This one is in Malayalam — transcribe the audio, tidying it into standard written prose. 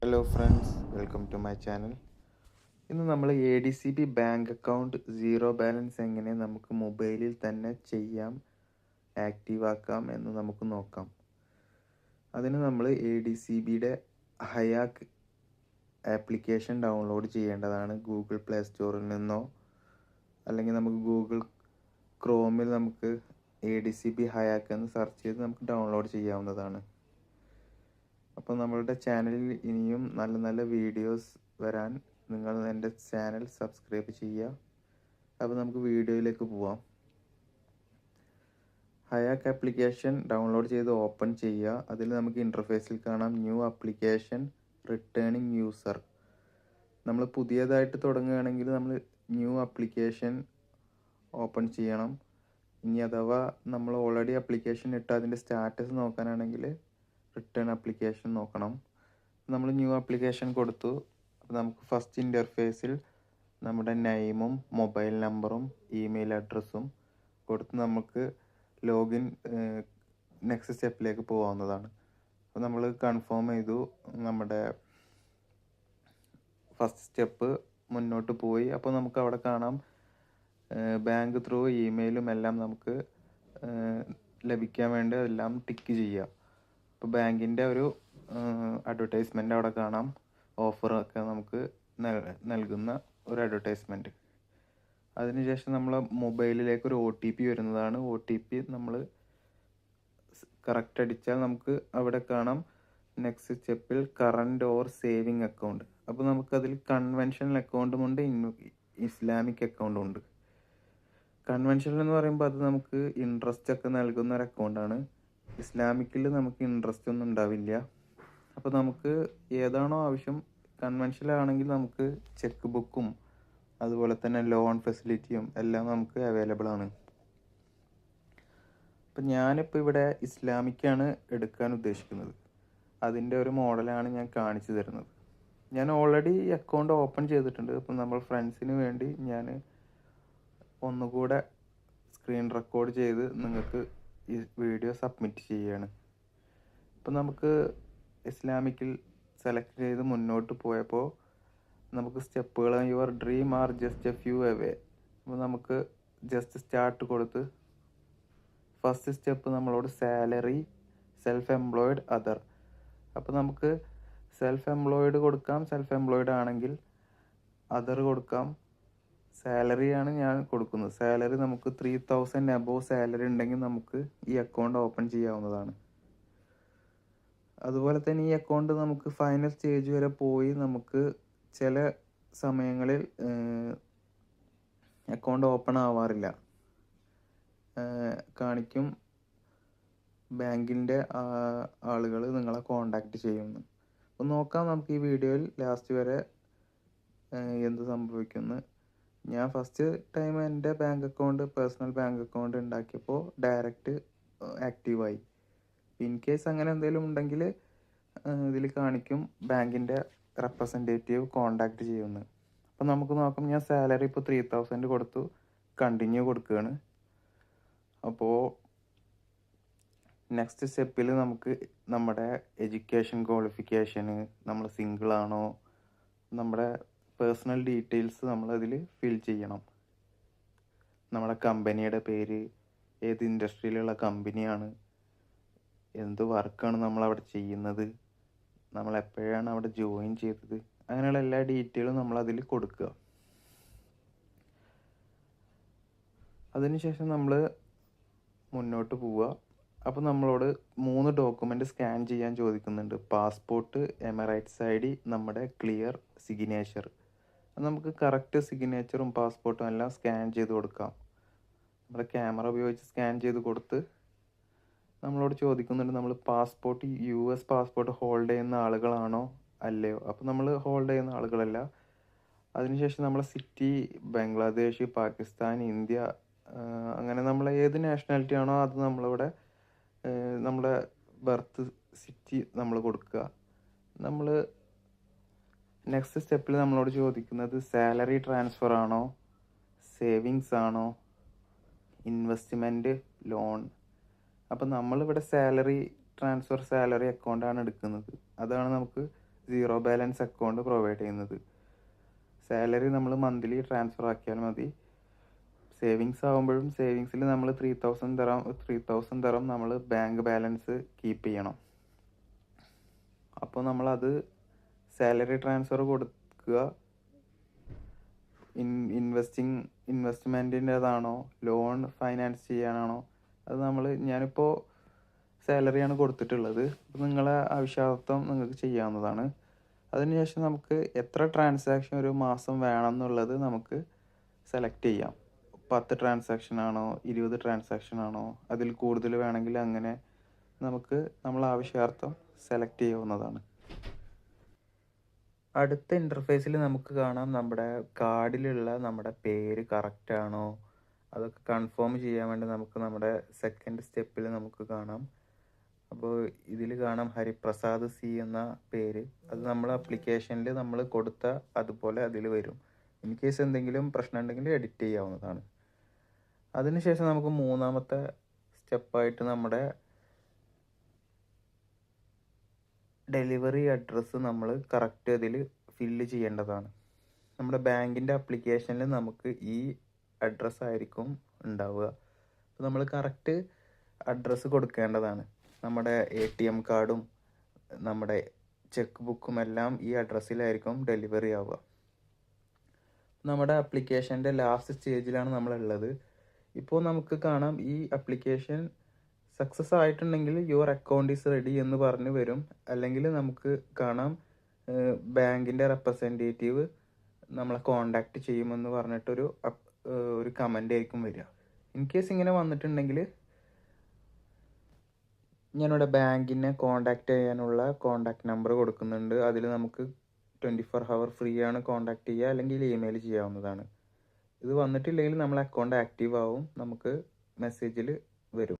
Hello friends, welcome to my channel. ഇന്ന് നമ്മൾ ADCB bank account zero balance എങ്ങനെ നമുക്ക് മൊബൈലിൽ തന്നെ ചെയ്യാം, ആക്റ്റീവ് ആക്കാം എന്ന് നമുക്ക് നോക്കാം. അതിന് നമ്മൾ ADCBയുടെ ഹയാക്ക് ആപ്ലിക്കേഷൻ ഡൗൺലോഡ് ചെയ്യേണ്ടതാണ്. ഗൂഗിൾ പ്ലേ സ്റ്റോറിൽ നിന്നോ അല്ലെങ്കിൽ നമുക്ക് ഗൂഗിൾ ക്രോമിൽ നമുക്ക് ADCB ഹയാക്ക് എന്ന് സെർച്ച് ചെയ്ത് നമുക്ക് ഡൗൺലോഡ് ചെയ്യാവുന്നതാണ്. അപ്പോൾ നമ്മളുടെ ചാനലിൽ ഇനിയും നല്ല നല്ല വീഡിയോസ് വരാൻ നിങ്ങൾ എൻ്റെ ചാനൽ സബ്സ്ക്രൈബ് ചെയ്യുക. അപ്പോൾ നമുക്ക് വീഡിയോയിലേക്ക് പോവാം. ഹയാക്ക് ആപ്ലിക്കേഷൻ ഡൗൺലോഡ് ചെയ്ത് ഓപ്പൺ ചെയ്യുക. അതിൽ നമുക്ക് ഇൻ്റർഫേസിൽ കാണാം ന്യൂ ആപ്ലിക്കേഷൻ റിട്ടേണിംഗ് യൂസർ. നമ്മൾ പുതിയതായിട്ട് തുടങ്ങുകയാണെങ്കിൽ നമ്മൾ ന്യൂ ആപ്ലിക്കേഷൻ ഓപ്പൺ ചെയ്യണം. ഇനി അഥവാ നമ്മൾ ഓൾറെഡി ആപ്ലിക്കേഷൻ ഇട്ട് അതിൻ്റെ സ്റ്റാറ്റസ് നോക്കാനാണെങ്കിൽ റിട്ടേൺ ആപ്ലിക്കേഷൻ നോക്കണം. നമ്മൾ ന്യൂ ആപ്ലിക്കേഷൻ കൊടുത്തു. അപ്പോൾ നമുക്ക് ഫസ്റ്റ് ഇൻ്റർഫേസിൽ നമ്മുടെ നെയിമും മൊബൈൽ നമ്പറും ഇമെയിൽ അഡ്രസ്സും കൊടുത്ത് നമുക്ക് ലോഗിൻ നെക്സ്റ്റ് സ്റ്റെപ്പിലേക്ക് പോകാവുന്നതാണ്. അപ്പോൾ നമ്മൾ കൺഫേം ചെയ്തു. നമ്മുടെ ഫസ്റ്റ് സ്റ്റെപ്പ് മുന്നോട്ട് പോയി. അപ്പോൾ നമുക്ക് അവിടെ കാണാം ബാങ്ക് ത്രൂ ഇമെയിലും എല്ലാം നമുക്ക് ലഭിക്കാൻ വേണ്ടി എല്ലാം ടിക്ക് ചെയ്യുക. ഇപ്പോൾ ബാങ്കിൻ്റെ ഒരു അഡ്വർടൈസ്മെൻ്റ് അവിടെ കാണാം. ഓഫറൊക്കെ നമുക്ക് നൽകുന്ന ഒരു അഡ്വർടൈസ്മെൻറ്റ്. അതിനുശേഷം നമ്മൾ മൊബൈലിലേക്ക് ഒരു OTP വരുന്നതാണ്. OTP നമ്മൾ കറക്റ്റ് അടിച്ചാൽ നമുക്ക് അവിടെ കാണാം നെക്സ്റ്റ് സ്റ്റെപ്പിൽ കറണ്ട് ഓർ സേവിങ് അക്കൗണ്ട്. അപ്പോൾ നമുക്കതിൽ കൺവെൻഷണൽ അക്കൗണ്ടും ഉണ്ട്, ഇസ്ലാമിക് അക്കൗണ്ടും ഉണ്ട്. കൺവെൻഷണൽ എന്ന് പറയുമ്പോൾ അത് നമുക്ക് ഇൻട്രസ്റ്റ് ഒക്കെ നൽകുന്ന ഒരു അക്കൗണ്ടാണ്. ഇസ്ലാമിക്കിൽ നമുക്ക് ഇൻട്രസ്റ്റ് ഒന്നും ഉണ്ടാവില്ല. അപ്പോൾ നമുക്ക് ഏതാണോ ആവശ്യം, കൺവെൻഷനൽ ആണെങ്കിൽ നമുക്ക് ചെക്ക് ബുക്കും അതുപോലെ തന്നെ ലോൺ ഫെസിലിറ്റിയും എല്ലാം നമുക്ക് അവൈലബിൾ ആണ്. അപ്പം ഞാനിപ്പോൾ ഇവിടെ ഇസ്ലാമിക്കാണ് എടുക്കാൻ ഉദ്ദേശിക്കുന്നത്. അതിൻ്റെ ഒരു മോഡലാണ് ഞാൻ കാണിച്ചു തരുന്നത്. ഞാൻ ഓൾറെഡി അക്കൗണ്ട് ഓപ്പൺ ചെയ്തിട്ടുണ്ട്. അപ്പം നമ്മൾ ഫ്രണ്ട്സിന് വേണ്ടി ഞാൻ ഒന്നുകൂടെ സ്ക്രീൻ റെക്കോർഡ് ചെയ്ത് നിങ്ങൾക്ക് ഈ വീഡിയോ സബ്മിറ്റ് ചെയ്യുകയാണ്. ഇപ്പം നമുക്ക് ഇസ്ലാമിക്കിൽ സെലക്ട് ചെയ്ത് മുന്നോട്ട് പോയപ്പോൾ നമുക്ക് സ്റ്റെപ്പുകൾ your dream are just A few away. അപ്പോൾ നമുക്ക് ജസ്റ്റ് സ്റ്റാർട്ട് കൊടുത്ത് ഫസ്റ്റ് സ്റ്റെപ്പ് നമ്മളോട് സാലറി, സെൽഫ് എംപ്ലോയിഡ്, അതർ. അപ്പോൾ നമുക്ക് സെൽഫ് എംപ്ലോയിഡ് കൊടുക്കാം. സെൽഫ് എംപ്ലോയിഡ് ആണെങ്കിൽ അതർ കൊടുക്കാം. സാലറിയാണ് ഞാൻ കൊടുക്കുന്നത്. സാലറി നമുക്ക് 3000 അബോവ് സാലറി ഉണ്ടെങ്കിൽ നമുക്ക് ഈ അക്കൗണ്ട് ഓപ്പൺ ചെയ്യാവുന്നതാണ്. അതുപോലെ തന്നെ ഈ അക്കൗണ്ട് നമുക്ക് ഫൈനൽ സ്റ്റേജ് വരെ പോയി നമുക്ക് ചില സമയങ്ങളിൽ അക്കൗണ്ട് ഓപ്പൺ ആവാറില്ല. കാണിക്കും ബാങ്കിൻ്റെ ആളുകൾ നിങ്ങളെ കോണ്ടാക്ട് ചെയ്യുന്നു. അപ്പോൾ നോക്കാം നമുക്ക് ഈ വീഡിയോയിൽ ലാസ്റ്റ് വരെ എന്ത് സംഭവിക്കുമെന്ന്. ഞാൻ ഫസ്റ്റ് ടൈം എൻ്റെ bank account, personal bank account ഉണ്ടാക്കിയപ്പോൾ ഡയറക്റ്റ് ആക്റ്റീവായി. ഇൻ കേസ് അങ്ങനെ എന്തെങ്കിലും ഉണ്ടെങ്കിൽ ഇതിൽ കാണിക്കും ബാങ്കിൻ്റെ റെപ്രസെൻറ്റേറ്റീവ് കോണ്ടാക്ട് ചെയ്യുമെന്ന്. അപ്പം നമുക്ക് നോക്കാം. ഞാൻ സാലറി ഇപ്പോൾ 3000 കൊടുത്തു, കണ്ടിന്യൂ കൊടുക്കുകയാണ്. അപ്പോൾ നെക്സ്റ്റ് സ്റ്റെപ്പിൽ നമുക്ക് നമ്മുടെ എഡ്യൂക്കേഷൻ ക്വാളിഫിക്കേഷന്, നമ്മൾ സിംഗിൾ ആണോ, നമ്മുടെ പേഴ്സണൽ ഡീറ്റെയിൽസ് നമ്മളതിൽ ഫിൽ ചെയ്യണം. നമ്മുടെ കമ്പനിയുടെ പേര്, ഏത് ഇൻഡസ്ട്രിയിലുള്ള കമ്പനിയാണ്, എന്ത് വർക്കാണ് നമ്മളവിടെ ചെയ്യുന്നത്, നമ്മൾ എപ്പോഴാണ് അവിടെ ജോയിൻ ചെയ്തത്, അങ്ങനെയുള്ള എല്ലാ ഡീറ്റെയിലും നമ്മളതിൽ കൊടുക്കുക. അതിനുശേഷം നമ്മൾ മുന്നോട്ട് പോവുക. അപ്പോൾ നമ്മളോട് 3 ഡോക്യുമെൻ്റ് സ്കാൻ ചെയ്യാൻ ചോദിക്കുന്നുണ്ട്. പാസ്പോർട്ട്, എമിറേറ്റ്സ് ID, നമ്മുടെ ക്ലിയർ സിഗ്നേച്ചർ. നമുക്ക് കറക്റ്റ് സിഗ്നേച്ചറും പാസ്പോർട്ടും എല്ലാം സ്കാൻ ചെയ്ത് കൊടുക്കാം. നമ്മുടെ ക്യാമറ ഉപയോഗിച്ച് സ്കാൻ ചെയ്ത് കൊടുത്ത് നമ്മളോട് ചോദിക്കുന്നുണ്ട് നമ്മൾ പാസ്പോർട്ട് US പാസ്പോർട്ട് ഹോൾഡ് ചെയ്യുന്ന ആളുകളാണോ അല്ലയോ. അപ്പോൾ നമ്മൾ ഹോൾഡ് ചെയ്യുന്ന ആളുകളല്ല. അതിനുശേഷം നമ്മളെ സിറ്റി ബംഗ്ലാദേശ്, പാകിസ്ഥാൻ, ഇന്ത്യ, അങ്ങനെ നമ്മൾ ഏത് നാഷണാലിറ്റി ആണോ അത് നമ്മളിവിടെ നമ്മുടെ ബർത്ത് സിറ്റി നമ്മൾ കൊടുക്കുക. നമ്മൾ നെക്സ്റ്റ് സ്റ്റെപ്പിൽ നമ്മളോട് ചോദിക്കുന്നത് സാലറി ട്രാൻസ്ഫർ ആണോ, സേവിങ്സ് ആണോ, ഇൻവെസ്റ്റ്മെൻറ്റ്, ലോൺ. അപ്പം നമ്മളിവിടെ സാലറി ട്രാൻസ്ഫർ, സാലറി അക്കൗണ്ടാണ് എടുക്കുന്നത്. അതാണ് നമുക്ക് സീറോ ബാലൻസ് അക്കൗണ്ട് പ്രൊവൈഡ് ചെയ്യുന്നത്. സാലറി നമ്മൾ മന്ത്ലി ട്രാൻസ്ഫർ ആക്കിയാൽ മതി. സേവിങ്സ് ആകുമ്പോഴും സേവിങ്സിൽ നമ്മൾ 3000 തരം നമ്മൾ ബാങ്ക് ബാലൻസ് കീപ്പ് ചെയ്യണം. അപ്പോൾ നമ്മളത് സാലറി ട്രാൻസ്ഫർ കൊടുക്കുക. ഇൻവെസ്റ്റ്മെൻറ്റിൻ്റെതാണോ ലോൺ ഫൈനാൻസ് ചെയ്യാനാണോ അത് ഞാനിപ്പോൾ സാലറിയാണ് കൊടുത്തിട്ടുള്ളത്. അപ്പോൾ നിങ്ങളെ ആവശ്യാർത്ഥം നിങ്ങൾക്ക് ചെയ്യാവുന്നതാണ്. അതിനുശേഷം നമുക്ക് എത്ര ട്രാൻസാക്ഷൻ ഒരു മാസം വേണം എന്നുള്ളത് നമുക്ക് സെലക്ട് ചെയ്യാം. 10 ട്രാൻസാക്ഷൻ ആണോ 20 ട്രാൻസാക്ഷൻ ആണോ അതിൽ കൂടുതൽ വേണമെങ്കിൽ അങ്ങനെ നമുക്ക് നമ്മളെ ആവശ്യാർത്ഥം സെലക്ട് ചെയ്യാവുന്നതാണ്. അടുത്ത ഇൻ്റർഫേസിൽ നമുക്ക് കാണാം നമ്മുടെ കാർഡിലുള്ള നമ്മുടെ പേര് കറക്റ്റ് ആണോ അതൊക്കെ കൺഫേം ചെയ്യാൻ വേണ്ടി നമുക്ക് നമ്മുടെ സെക്കൻഡ് സ്റ്റെപ്പിൽ നമുക്ക് കാണാം. അപ്പോൾ ഇതിൽ കാണാം ഹരിപ്രസാദ് സി എന്ന പേര്. അത് നമ്മൾ ആപ്ലിക്കേഷനിൽ നമ്മൾ കൊടുത്ത അതുപോലെ അതിൽ വരും. ഇൻ കേസ് എന്തെങ്കിലും പ്രശ്നം ഉണ്ടെങ്കിൽ എഡിറ്റ് ചെയ്യാവുന്നതാണ്. അതിനുശേഷം നമുക്ക് മൂന്നാമത്തെ സ്റ്റെപ്പായിട്ട് നമ്മുടെ ഡെലിവറി അഡ്രസ്സ് നമ്മൾ കറക്റ്റ് അതിൽ ഫില്ല് ചെയ്യേണ്ടതാണ്. നമ്മുടെ ബാങ്കിൻ്റെ ആപ്ലിക്കേഷനിൽ നമുക്ക് ഈ അഡ്രസ്സ് ആയിരിക്കും ഉണ്ടാവുക. അപ്പോൾ നമ്മൾ കറക്റ്റ് അഡ്രസ്സ് കൊടുക്കേണ്ടതാണ്. നമ്മുടെ ATM കാർഡും നമ്മുടെ ചെക്ക് ബുക്കും എല്ലാം ഈ അഡ്രസ്സിലായിരിക്കും ഡെലിവറി ആവുക. നമ്മുടെ ആപ്ലിക്കേഷൻ്റെ ലാസ്റ്റ് സ്റ്റേജിലാണ് നമ്മളുള്ളത്. ഇപ്പോൾ നമുക്ക് കാണാം ഈ ആപ്ലിക്കേഷൻ സക്സസ് ആയിട്ടുണ്ടെങ്കിൽ യുവർ അക്കൗണ്ട് ഈസ് റെഡി എന്ന് പറഞ്ഞ് വരും. അല്ലെങ്കിൽ നമുക്ക് കാണാം ബാങ്കിൻ്റെ റെപ്രസെൻറ്റേറ്റീവ് നമ്മളെ കോണ്ടാക്ട് ചെയ്യുമെന്ന് പറഞ്ഞിട്ടൊരു കമൻ്റ് ആയിരിക്കും വരിക. ഇൻ കേസ് ഇങ്ങനെ വന്നിട്ടുണ്ടെങ്കിൽ ഞാനിവിടെ ബാങ്കിനെ കോണ്ടാക്ട് ചെയ്യാനുള്ള കോണ്ടാക്ട് നമ്പർ കൊടുക്കുന്നുണ്ട്. അതിൽ നമുക്ക് 24 hour ഫ്രീ ആണ് കോണ്ടാക്ട് ചെയ്യുക, അല്ലെങ്കിൽ ഇമെയിൽ ചെയ്യാവുന്നതാണ്. ഇത് വന്നിട്ടില്ലെങ്കിൽ നമ്മളെ അക്കൗണ്ട് ആക്റ്റീവ് ആവും, നമുക്ക് മെസ്സേജിൽ വരും.